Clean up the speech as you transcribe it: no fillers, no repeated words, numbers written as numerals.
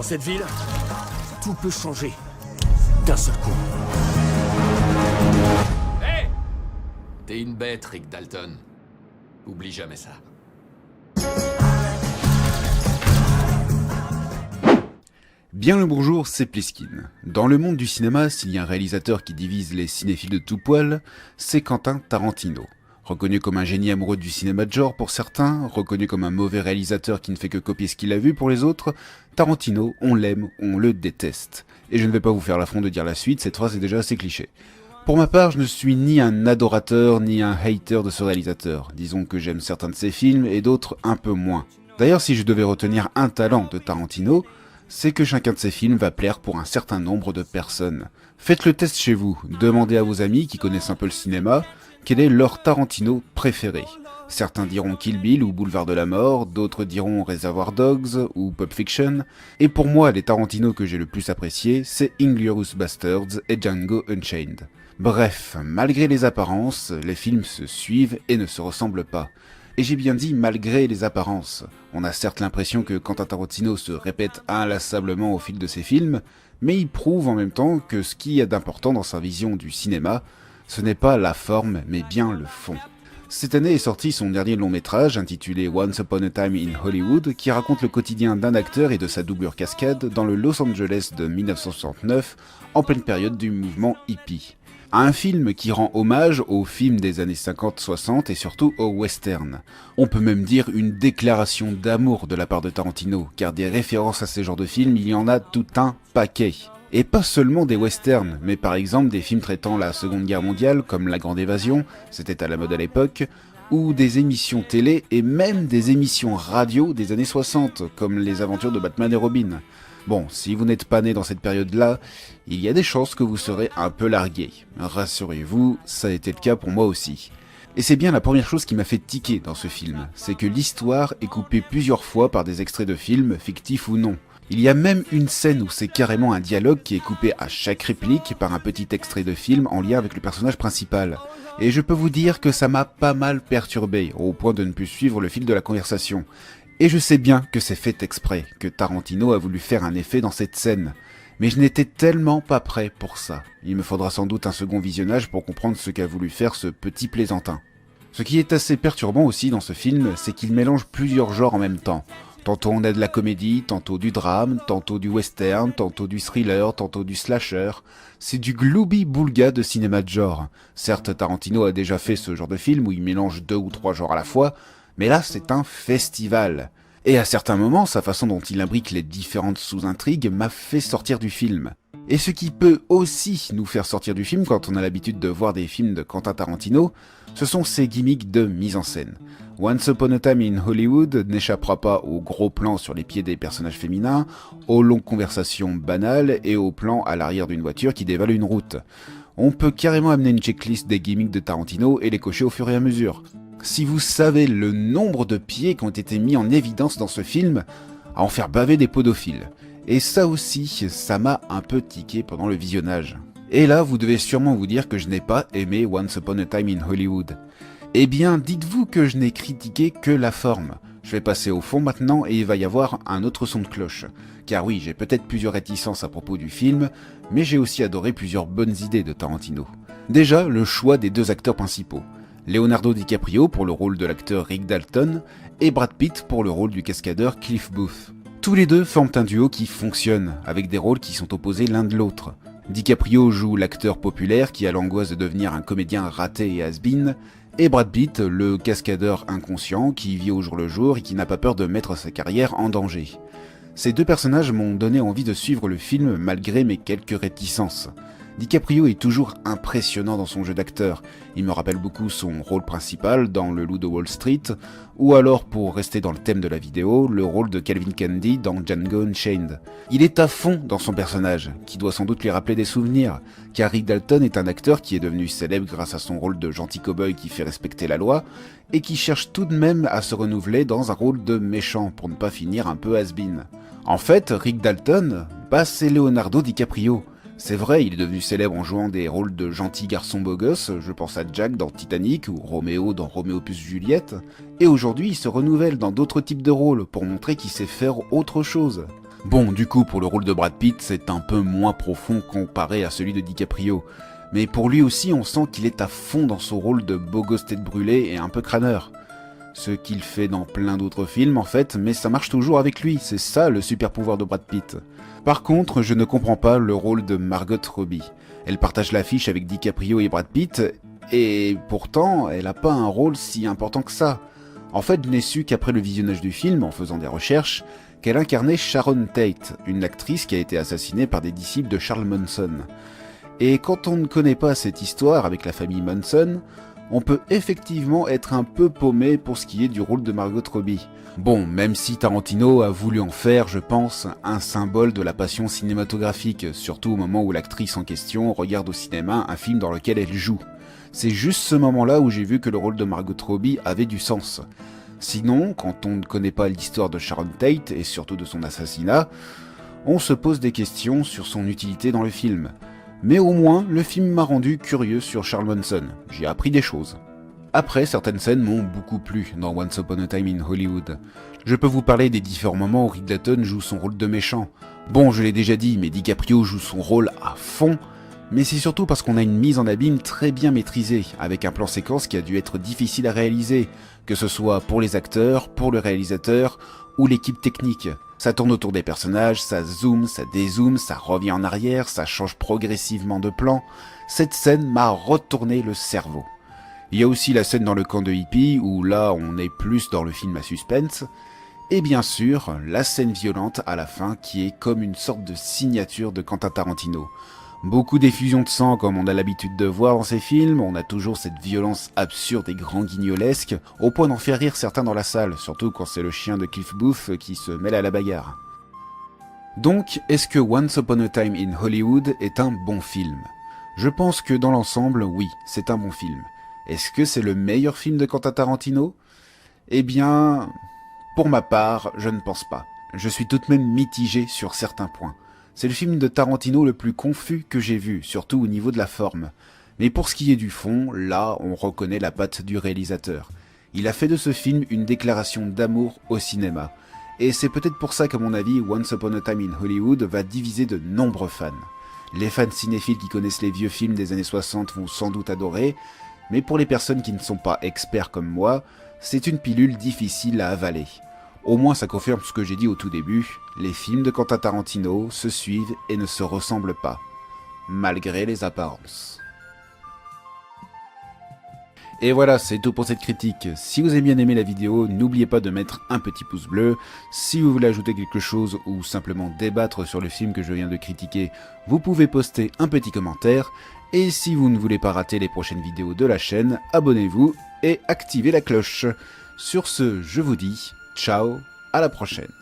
cette ville, tout peut changer d'un seul coup. Hé! T'es une bête, Rick Dalton. Oublie jamais ça. Bien le bonjour, c'est Pliskin. Dans le monde du cinéma, s'il y a un réalisateur qui divise les cinéphiles de tout poil, c'est Quentin Tarantino. Reconnu comme un génie amoureux du cinéma de genre pour certains, reconnu comme un mauvais réalisateur qui ne fait que copier ce qu'il a vu pour les autres, Tarantino, on l'aime, on le déteste. Et je ne vais pas vous faire l'affront de dire la suite, cette phrase est déjà assez cliché. Pour ma part, je ne suis ni un adorateur ni un hater de ce réalisateur. Disons que j'aime certains de ses films et d'autres un peu moins. D'ailleurs, si je devais retenir un talent de Tarantino, c'est que chacun de ses films va plaire pour un certain nombre de personnes. Faites le test chez vous, demandez à vos amis qui connaissent un peu le cinéma, quel est leur Tarantino préféré. Certains diront Kill Bill ou Boulevard de la Mort, d'autres diront Reservoir Dogs ou Pulp Fiction, et pour moi les Tarantino que j'ai le plus appréciés, c'est Inglourious Basterds et Django Unchained. Bref, malgré les apparences, les films se suivent et ne se ressemblent pas. Et j'ai bien dit malgré les apparences. On a certes l'impression que Quentin Tarantino se répète inlassablement au fil de ses films, mais il prouve en même temps que ce qui y a d'important dans sa vision du cinéma, ce n'est pas la forme, mais bien le fond. Cette année est sorti son dernier long métrage, intitulé Once Upon a Time in Hollywood, qui raconte le quotidien d'un acteur et de sa doublure cascade dans le Los Angeles de 1969, en pleine période du mouvement hippie. Un film qui rend hommage aux films des années 50-60 et surtout aux westerns. On peut même dire une déclaration d'amour de la part de Tarantino, car des références à ces genres de films, il y en a tout un paquet. Et pas seulement des westerns, mais par exemple des films traitant la Seconde Guerre mondiale, comme La Grande Évasion, c'était à la mode à l'époque, ou des émissions télé et même des émissions radio des années 60, comme Les Aventures de Batman et Robin. Bon, si vous n'êtes pas né dans cette période-là, il y a des chances que vous serez un peu largué. Rassurez-vous, ça a été le cas pour moi aussi. Et c'est bien la première chose qui m'a fait tiquer dans ce film, c'est que l'histoire est coupée plusieurs fois par des extraits de films, fictifs ou non. Il y a même une scène où c'est carrément un dialogue qui est coupé à chaque réplique par un petit extrait de film en lien avec le personnage principal. Et je peux vous dire que ça m'a pas mal perturbé, au point de ne plus suivre le fil de la conversation. Et je sais bien que c'est fait exprès, que Tarantino a voulu faire un effet dans cette scène. Mais je n'étais tellement pas prêt pour ça. Il me faudra sans doute un second visionnage pour comprendre ce qu'a voulu faire ce petit plaisantin. Ce qui est assez perturbant aussi dans ce film, c'est qu'il mélange plusieurs genres en même temps. Tantôt on a de la comédie, tantôt du drame, tantôt du western, tantôt du thriller, tantôt du slasher. C'est du gloubi-boulga de cinéma de genre. Certes, Tarantino a déjà fait ce genre de film où il mélange 2 ou 3 genres à la fois, mais là c'est un festival. Et à certains moments, sa façon dont il imbrique les différentes sous-intrigues m'a fait sortir du film. Et ce qui peut aussi nous faire sortir du film quand on a l'habitude de voir des films de Quentin Tarantino, ce sont ses gimmicks de mise en scène. Once Upon a Time in Hollywood n'échappera pas aux gros plans sur les pieds des personnages féminins, aux longues conversations banales et aux plans à l'arrière d'une voiture qui dévale une route. On peut carrément amener une checklist des gimmicks de Tarantino et les cocher au fur et à mesure. Si vous savez le nombre de pieds qui ont été mis en évidence dans ce film, à en faire baver des podophiles. Et ça aussi, ça m'a un peu tiqué pendant le visionnage. Et là, vous devez sûrement vous dire que je n'ai pas aimé Once Upon a Time in Hollywood. Eh bien, dites-vous que je n'ai critiqué que la forme. Je vais passer au fond maintenant et il va y avoir un autre son de cloche. Car oui, j'ai peut-être plusieurs réticences à propos du film, mais j'ai aussi adoré plusieurs bonnes idées de Tarantino. Déjà, le choix des 2 acteurs principaux. Leonardo DiCaprio pour le rôle de l'acteur Rick Dalton et Brad Pitt pour le rôle du cascadeur Cliff Booth. Tous les deux forment un duo qui fonctionne, avec des rôles qui sont opposés l'un de l'autre. DiCaprio joue l'acteur populaire qui a l'angoisse de devenir un comédien raté et has-been, et Brad Pitt, le cascadeur inconscient qui vit au jour le jour et qui n'a pas peur de mettre sa carrière en danger. Ces 2 personnages m'ont donné envie de suivre le film malgré mes quelques réticences. DiCaprio est toujours impressionnant dans son jeu d'acteur. Il me rappelle beaucoup son rôle principal dans Le Loup de Wall Street, ou alors, pour rester dans le thème de la vidéo, le rôle de Calvin Candy dans Django Unchained. Il est à fond dans son personnage, qui doit sans doute lui rappeler des souvenirs, car Rick Dalton est un acteur qui est devenu célèbre grâce à son rôle de gentil cow-boy qui fait respecter la loi, et qui cherche tout de même à se renouveler dans un rôle de méchant pour ne pas finir un peu has-been. En fait, Rick Dalton, c'est Leonardo DiCaprio. C'est vrai, il est devenu célèbre en jouant des rôles de gentils garçons beaux gosses, je pense à Jack dans Titanic ou Roméo dans Roméo plus Juliette, et aujourd'hui il se renouvelle dans d'autres types de rôles pour montrer qu'il sait faire autre chose. Bon, du coup, pour le rôle de Brad Pitt, c'est un peu moins profond comparé à celui de DiCaprio. Mais pour lui aussi, on sent qu'il est à fond dans son rôle de beau gosse tête brûlée et un peu crâneur. Ce qu'il fait dans plein d'autres films en fait, mais ça marche toujours avec lui, c'est ça le super pouvoir de Brad Pitt. Par contre, je ne comprends pas le rôle de Margot Robbie. Elle partage l'affiche avec DiCaprio et Brad Pitt, et pourtant, elle n'a pas un rôle si important que ça. En fait, je n'ai su qu'après le visionnage du film, en faisant des recherches, qu'elle incarnait Sharon Tate, une actrice qui a été assassinée par des disciples de Charles Manson. Et quand on ne connaît pas cette histoire avec la famille Manson, on peut effectivement être un peu paumé pour ce qui est du rôle de Margot Robbie. Bon, même si Tarantino a voulu en faire, je pense, un symbole de la passion cinématographique, surtout au moment où l'actrice en question regarde au cinéma un film dans lequel elle joue. C'est juste ce moment-là où j'ai vu que le rôle de Margot Robbie avait du sens. Sinon, quand on ne connaît pas l'histoire de Sharon Tate, et surtout de son assassinat, on se pose des questions sur son utilité dans le film. Mais au moins, le film m'a rendu curieux sur Charles Manson. J'ai appris des choses. Après, certaines scènes m'ont beaucoup plu dans Once Upon a Time in Hollywood. Je peux vous parler des différents moments où Rick Dalton joue son rôle de méchant. Bon, je l'ai déjà dit, mais DiCaprio joue son rôle à fond, mais c'est surtout parce qu'on a une mise en abîme très bien maîtrisée, avec un plan séquence qui a dû être difficile à réaliser, que ce soit pour les acteurs, pour le réalisateur ou l'équipe technique. Ça tourne autour des personnages, ça zoome, ça dézoome, ça revient en arrière, ça change progressivement de plan. Cette scène m'a retourné le cerveau. Il y a aussi la scène dans le camp de hippies, où là on est plus dans le film à suspense. Et bien sûr, la scène violente à la fin qui est comme une sorte de signature de Quentin Tarantino. Beaucoup d'effusions de sang comme on a l'habitude de voir dans ces films, on a toujours cette violence absurde et grand guignolesque, au point d'en faire rire certains dans la salle, surtout quand c'est le chien de Cliff Booth qui se mêle à la bagarre. Donc, est-ce que Once Upon a Time in Hollywood est un bon film? Je pense que dans l'ensemble, oui, c'est un bon film. Est-ce que c'est le meilleur film de Quentin Tarantino? Eh bien, pour ma part, je ne pense pas. Je suis tout de même mitigé sur certains points. C'est le film de Tarantino le plus confus que j'ai vu, surtout au niveau de la forme. Mais pour ce qui est du fond, là, on reconnaît la patte du réalisateur. Il a fait de ce film une déclaration d'amour au cinéma. Et c'est peut-être pour ça qu'à mon avis, Once Upon a Time in Hollywood va diviser de nombreux fans. Les fans cinéphiles qui connaissent les vieux films des années 60 vont sans doute adorer, mais pour les personnes qui ne sont pas experts comme moi, c'est une pilule difficile à avaler. Au moins ça confirme ce que j'ai dit au tout début, les films de Quentin Tarantino se suivent et ne se ressemblent pas, malgré les apparences. Et voilà, c'est tout pour cette critique. Si vous avez bien aimé la vidéo, n'oubliez pas de mettre un petit pouce bleu. Si vous voulez ajouter quelque chose ou simplement débattre sur le film que je viens de critiquer, vous pouvez poster un petit commentaire. Et si vous ne voulez pas rater les prochaines vidéos de la chaîne, abonnez-vous et activez la cloche. Sur ce, je vous dis ciao, à la prochaine.